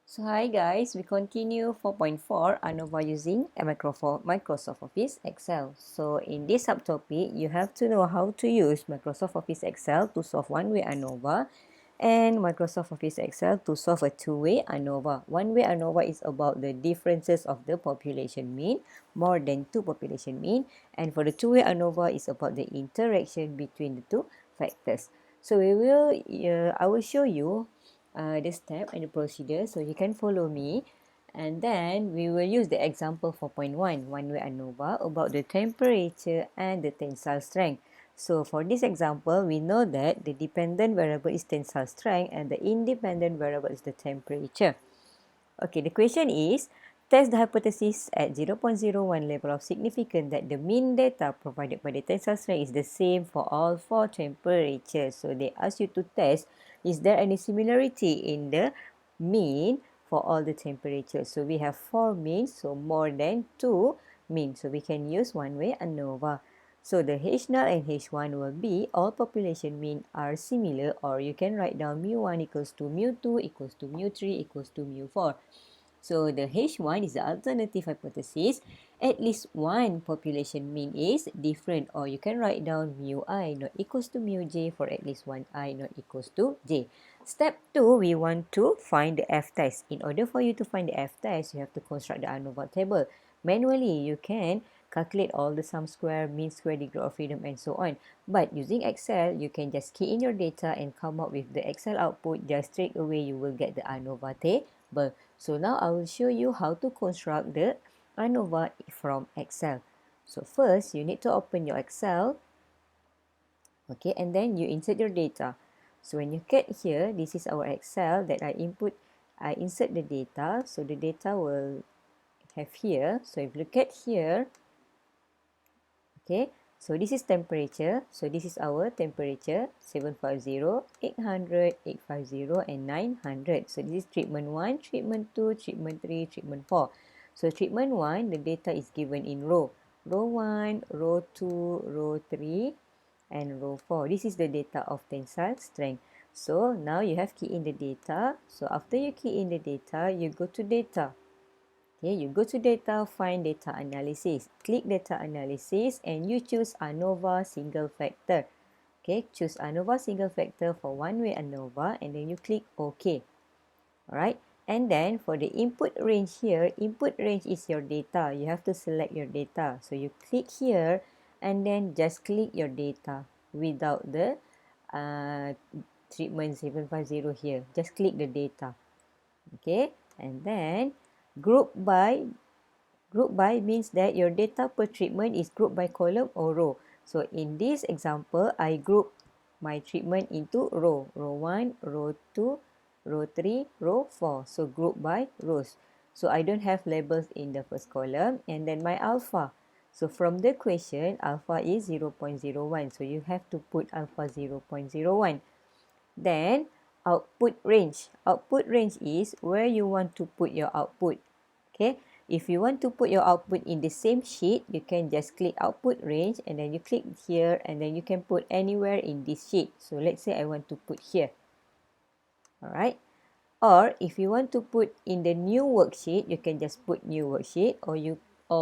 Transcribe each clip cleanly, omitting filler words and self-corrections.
So hi guys, we continue 4.4 Anova using Microsoft Office Excel. So in this subtopic, you have to know how to use Microsoft Office Excel to solve one-way Anova and Microsoft Office Excel to solve a two-way Anova. One-way Anova is about the differences of the population mean, more than two population mean, and for the two-way Anova is about the interaction between the two factors. So I will show you the step and the procedure so you can follow me, and then we will use the example 4.1 one-way ANOVA about the temperature and the tensile strength. So for this example, we know that the dependent variable is tensile strength and the independent variable is the temperature. Okay, the question is, test the hypothesis at 0.01 level of significance that the mean data provided by the tensile strength is the same for all four temperatures. So they ask you to test, is there any similarity in the mean for all the temperatures? So we have 4 means, so more than 2 means. So we can use one-way ANOVA. So the H0 and H1 will be all population mean are similar, or you can write down mu1 equals to mu2 equals to mu3 equals to mu4. So the H1 is the alternative hypothesis. At least one population mean is different, or you can write down mu I not equals to mu j for at least one I not equals to j. Step 2, we want to find the F test. In order for you to find the F test, you have to construct the Anova table. Manually, you can calculate all the sum square, mean square, degree of freedom, and so on. But using Excel, you can just key in your data and come up with the Excel output. Just straight away, you will get the Anova table. So now I will show you how to construct the Anova from Excel. So first, you need to open your Excel. Okay, and then you insert your data. So when you get here, this is our Excel that I insert the data. So the data will have here. So if you look at here, okay, so this is temperature. So this is our temperature, 750, 800, 850, and 900. So this is treatment 1, treatment 2, treatment 3, treatment 4. So treatment 1, the data is given in row. Row 1, row 2, row 3, and row 4. This is the data of tensile strength. So now you have key in the data. So after you key in the data, you go to data. Okay, you go to data, find data analysis. Click data analysis and you choose Anova single factor. Okay, choose Anova single factor for one-way Anova and then you click OK. Alright, and then for the input range here, input range is your data. You have to select your data. So you click here and then just click your data without the treatment 750 here. Just click the data. Okay, and then group by means that your data per treatment is grouped by column or row. So in this example, I group my treatment into row. Row 1, row 2, row 3, row 4. So group by rows. So I don't have labels in the first column. And then my alpha. So from the question, alpha is 0.01. So you have to put alpha 0.01. Then output range. Output range is where you want to put your output. Okay. If you want to put your output in the same sheet, you can just click output range and then you click here and then you can put anywhere in this sheet. So let's say I want to put here. Alright. Or if you want to put in the new worksheet, you can just put new worksheet, or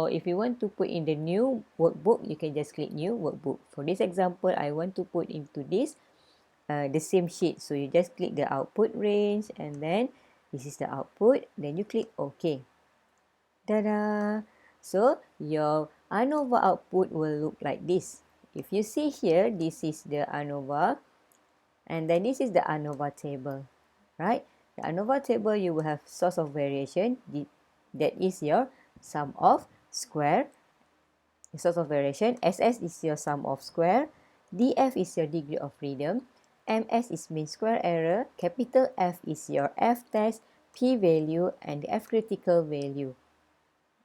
if you want to put in the new workbook, you can just click new workbook. For this example, I want to put into this the same sheet. So you just click the output range and then this is the output. Then you click OK. Ta-da! So your Anova output will look like this. If you see here, this is the Anova and then this is the Anova table, right? The Anova table, you will have source of variation. That is your sum of square. The source of variation. SS is your sum of square. DF is your degree of freedom. MS is mean square error. Capital F is your F test, P value, and the F critical value.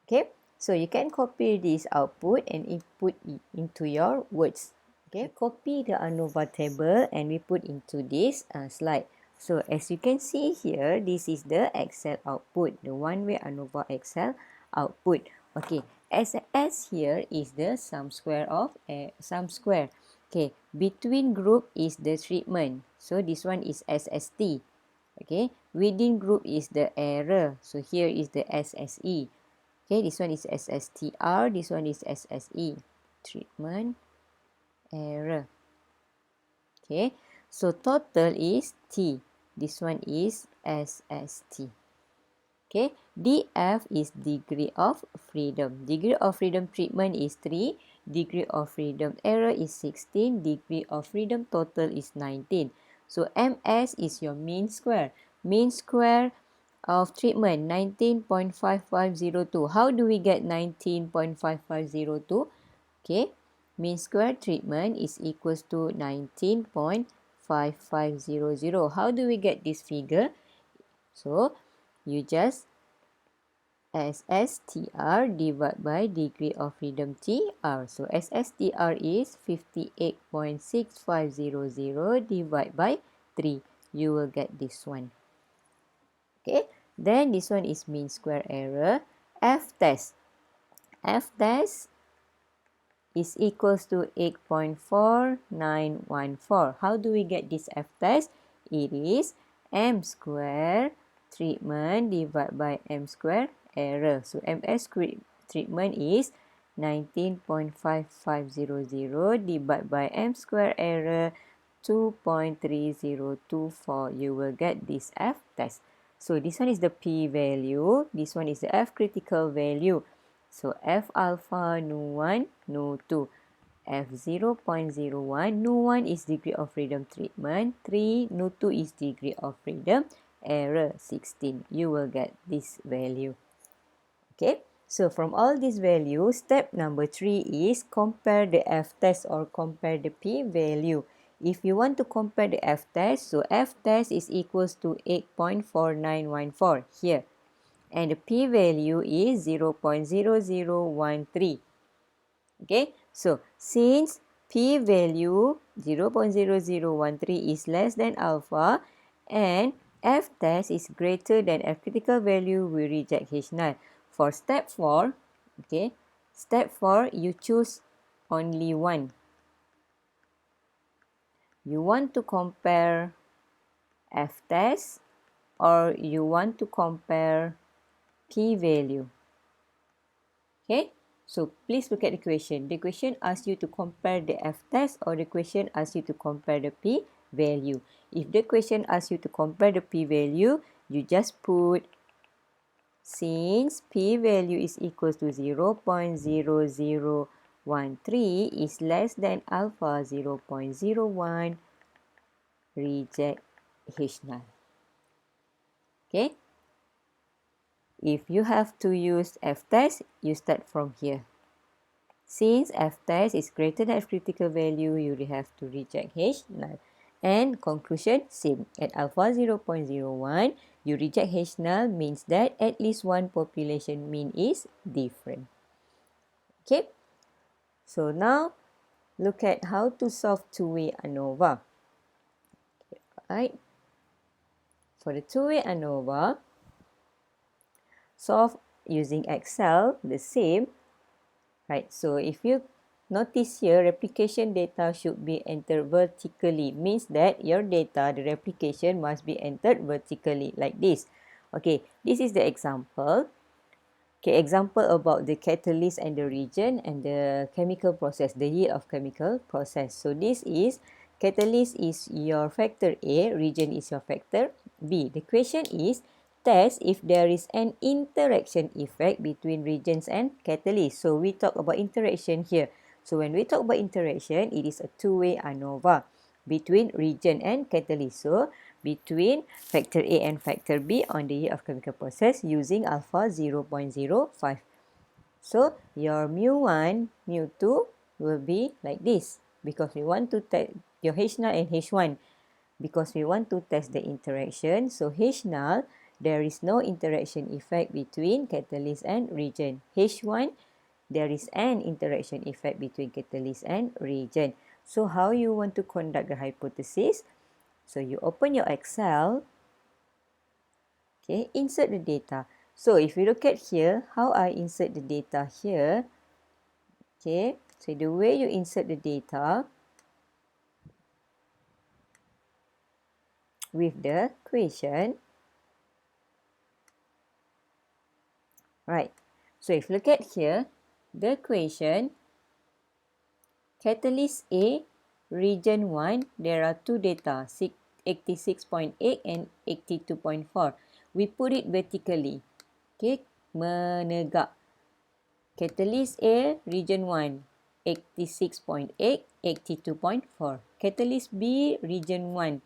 Okay, so you can copy this output and input it into your words. Okay, copy the Anova table and we put into this slide. So as you can see here, this is the Excel output, the one-way Anova Excel output. Okay, SS here is the sum square of sum square. Okay, between group is the treatment. So this one is SST. Okay, within group is the error. So here is the SSE. Okay, this one is SSTR, this one is SSE. Treatment error. Okay, so total is T. This one is SST. Okay, DF is degree of freedom. Degree of freedom treatment is 3. Degree of freedom error is 16. Degree of freedom total is 19. So MS is your mean square. Mean square of treatment 19.5502. How do we get 19.5502? Okay, mean square treatment is equals to 19.5500. How do we get this figure? So you just SSTR divided by degree of freedom TR. So SSTR is 58.6500 divided by 3. You will get this one. Okay, then this one is mean square error. F test. F test is equals to 8.4914. How do we get this F test? It is M square treatment divided by M square error. So MS treatment is 19.5500 divided by M square error 2.3024. You will get this F test. So this one is the P value. This one is the F critical value. So F alpha nu1, nu2. F 0.01, nu1 is degree of freedom treatment. 3, nu2 is degree of freedom. Error 16. You will get this value. Okay, so from all these values, step number 3 is compare the F test or compare the P value. If you want to compare the F test, so F test is equals to 8.4914 here. And the P value is 0.0013. Okay, so since P value 0.0013 is less than alpha and F test is greater than F critical value, we reject H null. For step 4, okay, step 4, you choose only one. You want to compare F test or you want to compare P value. Okay, so please look at the question. The question asks you to compare the F test or the question asks you to compare the P value. If the question asks you to compare the P value, you just put since P value is equals to 0.0013 is less than alpha 0.01, reject H null. Okay. If you have to use F test, you start from here. Since F test is greater than F critical value, you will have to reject H null. And conclusion, same. At alpha 0.01, you reject H null means that at least one population mean is different. Okay. So now, look at how to solve two-way ANOVA. Right. For the two-way ANOVA, solve using Excel, the same. Right, so if you notice here, replication data should be entered vertically. Means that your data, the replication must be entered vertically like this. Okay, this is the example. Okay, example about the catalyst and the reagent and the chemical process, the yield of chemical process. So this is, catalyst is your factor A, reagent is your factor B. The question is, test if there is an interaction effect between reagents and catalyst. So we talk about interaction here. So when we talk about interaction, it is a two-way ANOVA between reagent and catalyst. So between factor A and factor B on the yield of chemical process using alpha 0.05. So your mu1, mu2 will be like this because we want to test your H null and H1 because we want to test the interaction. So H null, there is no interaction effect between catalyst and reagent. H1, there is an interaction effect between catalyst and reagent. So how you want to conduct the hypothesis? So you open your Excel, okay, insert the data. So if you look at here, how I insert the data here, okay, so the way you insert the data, with the equation. Right. So if you look at here, the equation, catalyst A, region 1, there are two data, 86.8 and 82.4. We put it vertically. Okay, menegak. Catalyst A, region 1, 86.8, 82.4. Catalyst B, region 1,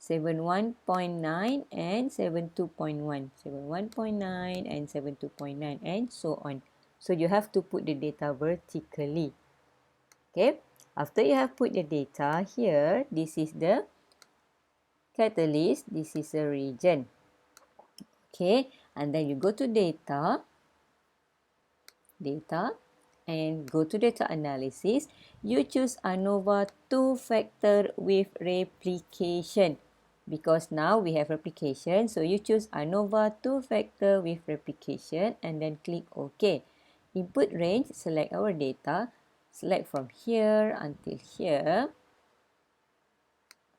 71.9 and 72.1. 71.9 and 72.9 and so on. So you have to put the data vertically. Okay, after you have put the data here, this is the catalyst, this is a region. Okay, and then you go to data, and go to data analysis. You choose Anova two-factor with replication because now we have replication. So you choose Anova two-factor with replication and then click OK. Input range, select our data. Select from here until here.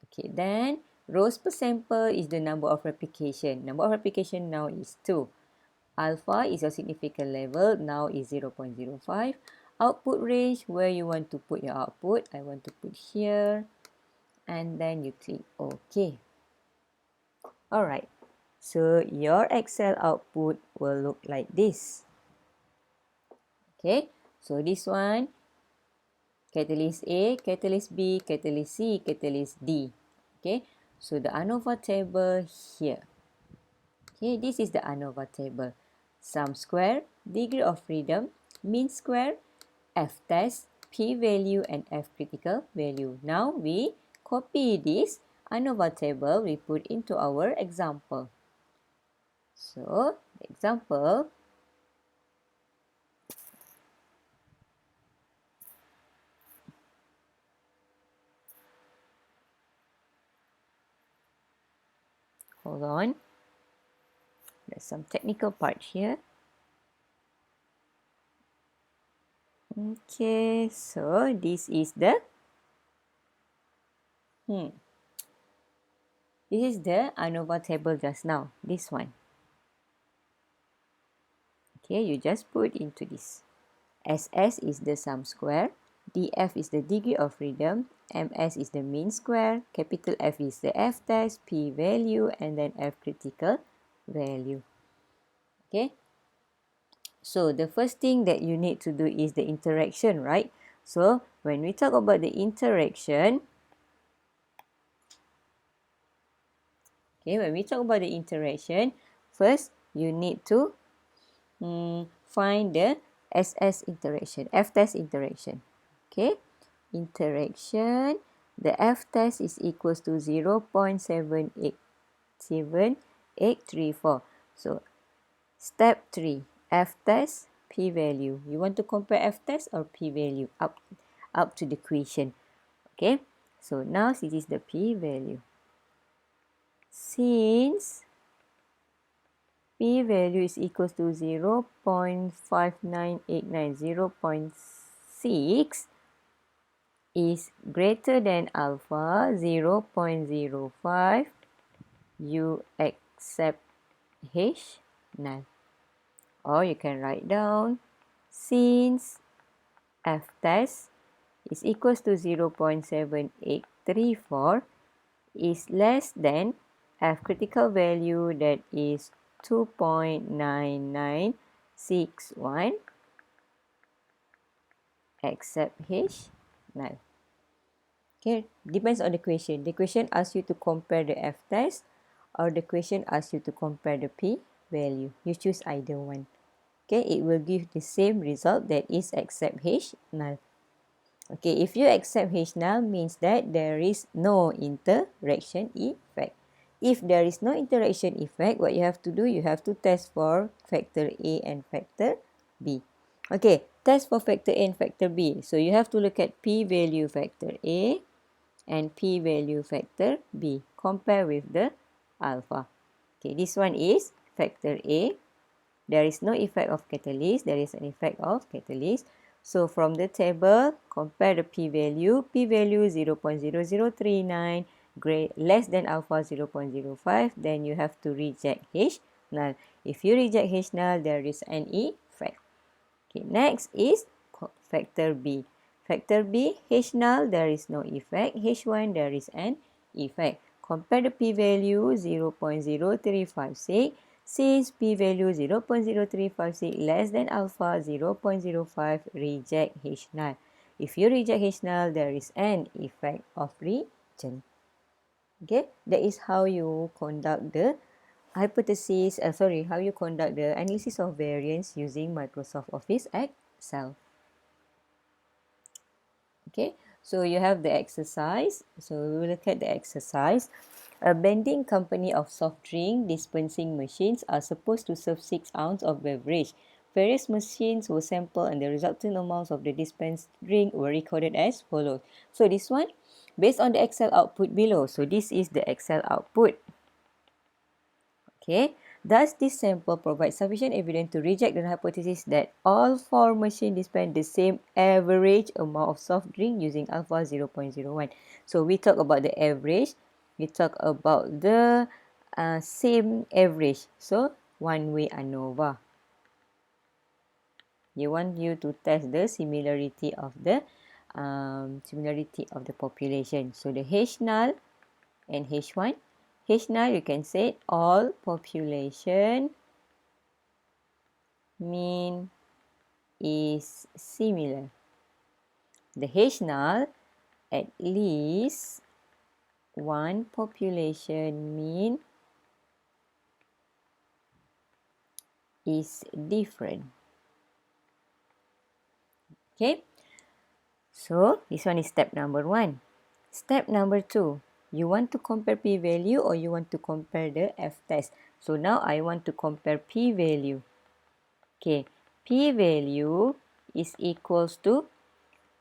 Okay, then rows per sample is the number of replication. Number of replication now is 2. Alpha is your significant level, now is 0.05. Output range, where you want to put your output. I want to put here. And then you click OK. Alright, so your Excel output will look like this. Okay, so this one, catalyst A, catalyst B, catalyst C, catalyst D. Okay, so the Anova table here. Okay, this is the Anova table. Sum square, degree of freedom, mean square, F-test, p-value and F-critical value. Now we copy this Anova table we put into our example. So, the example, hold on, there's some technical part here. Okay, so this is the this is the Anova table just now, this one. Okay, you just put into this. SS is the sum square, DF is the degree of freedom, MS is the mean square, capital F is the F-test, p-value, and then F-critical value. Okay, so the first thing that you need to do is the interaction, right? So when we talk about the interaction, first you need to find the SS interaction, F-test interaction. Okay, interaction, the F-test is equals to 0.787834. So step 3, F-test, p-value. You want to compare F-test or p-value up to the equation. Okay, so now this is the p-value. Since p-value is equals to 0.5989, 0.6 is greater than alpha 0.05, you accept H null. Or you can write down, since F-test is equals to 0.7834 is less than F-critical value, that is 2.9961, accept H null. Okay, depends on the question. The question asks you to compare the F-test or the question asks you to compare the p-value. You choose either one. Okay, it will give the same result, that is accept H null. Okay, if you accept H null, means that there is no interaction effect. If there is no interaction effect, what you have to do, you have to test for factor A and factor B. Okay, test for factor A and factor B. So you have to look at p-value factor A and p-value factor B. Compare with the alpha. Okay, this one is factor A. There is no effect of catalyst. There is an effect of catalyst. So from the table, compare the p-value. P-value 0.0039 less than alpha 0.05, then you have to reject H null. If you reject H null, there is an effect. Okay, next is factor B. Factor B, H null, there is no effect. H1, there is an effect. Compare the p-value 0.0356. Since p-value 0.0356 less than alpha 0.05, reject H null. If you reject H null, there is an effect of rejection. Okay, that is how you conduct the how you conduct the analysis of variance using Microsoft Office Excel. Okay, so you have the exercise. So we will look at the exercise. A vending company of soft drink dispensing machines are supposed to serve 6 ounces of beverage. Various machines were sampled and the resulting amounts of the dispensed drink were recorded as follows. So this one, based on the Excel output below. So this is the Excel output. Okay, does this sample provide sufficient evidence to reject the hypothesis that all 4 machines dispense the same average amount of soft drink using alpha 0.01? So we talk about the average, we talk about the same average. So one-way ANOVA. You want you to test the similarity of the population. So the H null and H1. H null, you can say all population mean is similar. The H null, at least one population mean is different. Okay, so this one is step number 1. Step number 2, you want to compare p-value or you want to compare the f-test. So now I want to compare p-value. Okay, p-value is equals to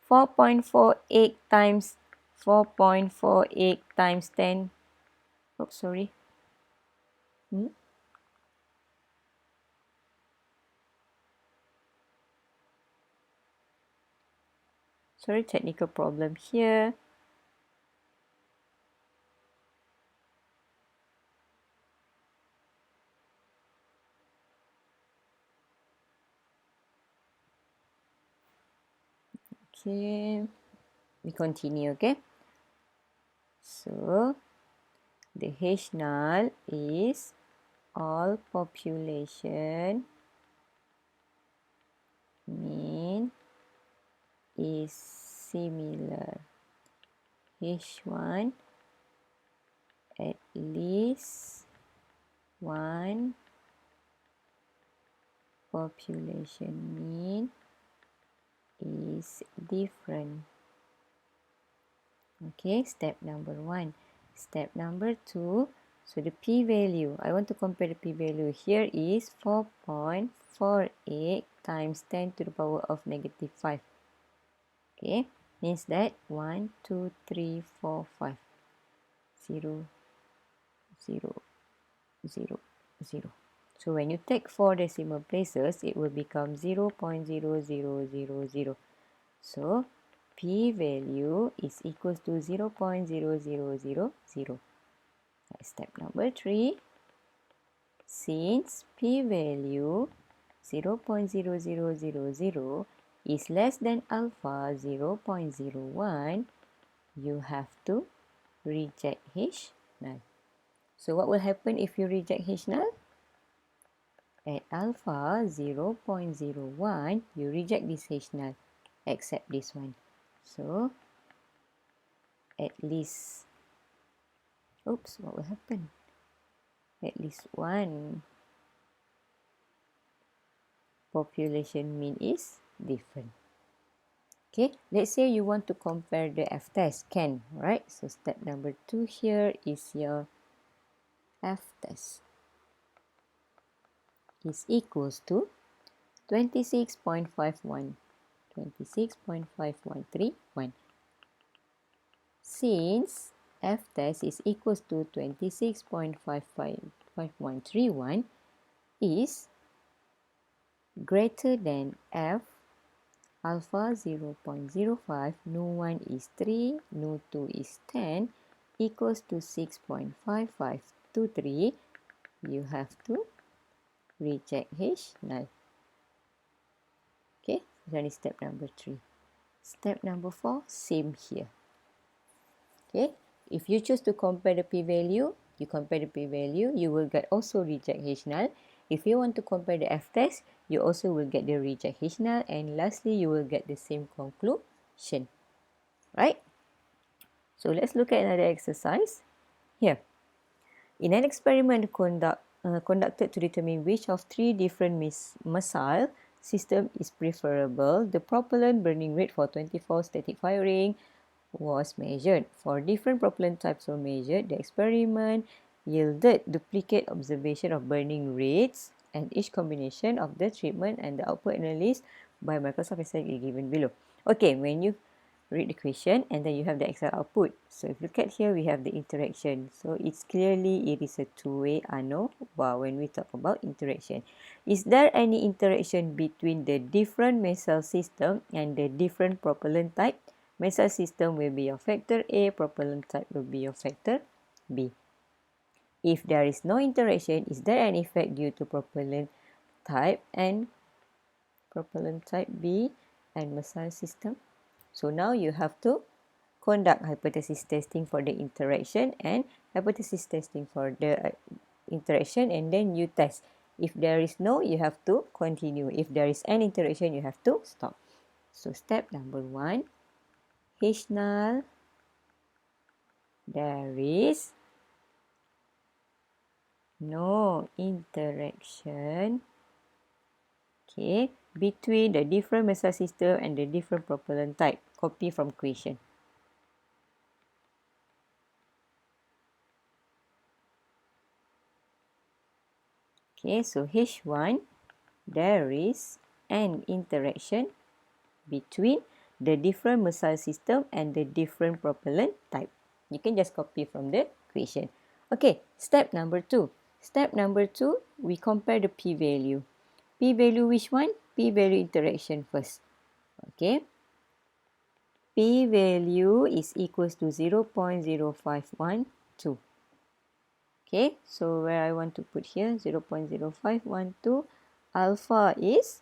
4.48 times 4.48 times 10. Oh, sorry. Sorry, technical problem here. Okay, we continue, okay? So, the H null is all population mean is similar. H1 at least one population mean is different. Okay, step number 1. Step number 2, so the p-value, I want to compare the p-value here is 4.48 times 10 to the power of negative 5. Okay, means that 1, 2, 3, 4, 5. 0, 0, 0, 0. So when you take 4 decimal places, it will become 0.0000. So p-value is equals to 0.0000. Step number 3, since p-value 0.0000 is less than alpha 0.01, you have to reject H null. So what will happen if you reject H null? At alpha 0.01, you reject this H null, except this one. So at least, oops, what will happen? At least one population mean is different. Okay, let's say you want to compare the f-test, can, right? So step number 2 here is your f-test is equals to 26.51, 26.5131. Since f-test is equals to 26.5131 is greater than f alpha 0.05, nu 1 is 3, nu 2 is 10, equals to 6.5523, you have to reject H null. Okay, that is step number 3. Step number 4, same here. Okay, if you choose to compare the p-value, you compare the p-value, you will get also reject H null. If you want to compare the f-test, you also will get the reject H null, and lastly, you will get the same conclusion. Right? So let's look at another exercise. Here, in an experiment conducted to determine which of 3 different missile system is preferable, the propellant burning rate for 24 static firing was measured. For different propellant types were measured, the experiment yielded duplicate observation of burning rates, and each combination of the treatment and the output analysis by Microsoft Excel is given below. Okay, when you read the question and then you have the Excel output. So if you look at here, we have the interaction. So it's clearly it is a two-way ANOVA when we talk about interaction. Is there any interaction between the different missile system and the different propellant type? Missile system will be your factor A, propellant type will be your factor B. If there is no interaction, is there an effect due to propellant type B and missile system? So now you have to conduct hypothesis testing for the interaction and hypothesis testing for the interaction, and then you test. If there is no, you have to continue. If there is an interaction, you have to stop. So step number 1, H null, there is no interaction, okay, between the different missile system and the different propellant type. Copy from question. Okay, so H1, there is an interaction between the different missile system and the different propellant type. You can just copy from the question. Okay, step number 2. Step number 2, we compare the p-value. P-value which one? P-value interaction first. Okay. P-value is equals to 0.0512. Okay, so where I want to put here 0.0512, alpha is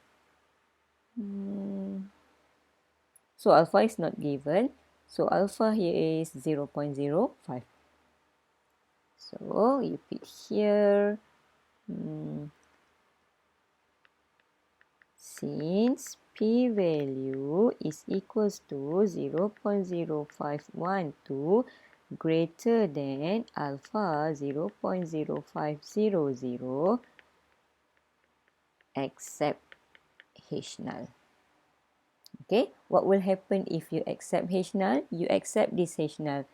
so alpha is not given, so alpha here is 0.05. So you put here since p-value is equals to 0.0512 greater than alpha 0.0500, accept H null. Okay, what will happen if you accept H null? You accept this H null.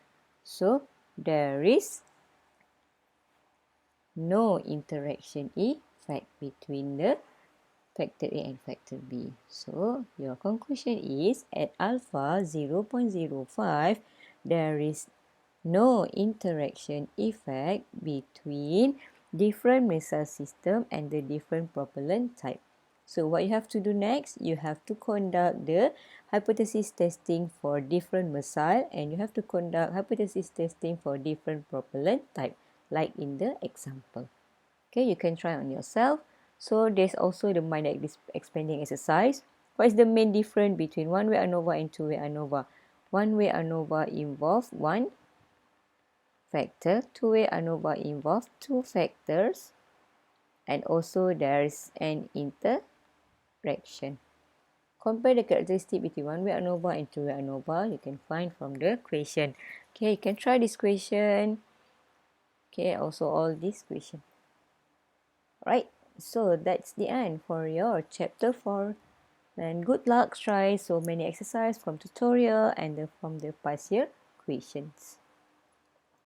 So there is no interaction effect between the factor A and factor B. So your conclusion is at alpha 0.05, there is no interaction effect between different missile system and the different propellant type. So what you have to do next, you have to conduct the hypothesis testing for different missile, and you have to conduct hypothesis testing for different propellant type, like in the example. Okay, you can try on yourself. So there's also the mind expanding exercise. What is the main difference between one-way ANOVA and two-way ANOVA? One-way ANOVA involves one factor, two-way ANOVA involves two factors, and also there is an interaction. Compare the characteristic between one-way ANOVA and two-way ANOVA. You can find from the question. Okay, you can try this question. Okay, also all these questions. Right, so that's the end for your chapter 4. And good luck, try so many exercises from tutorial and from the past year questions.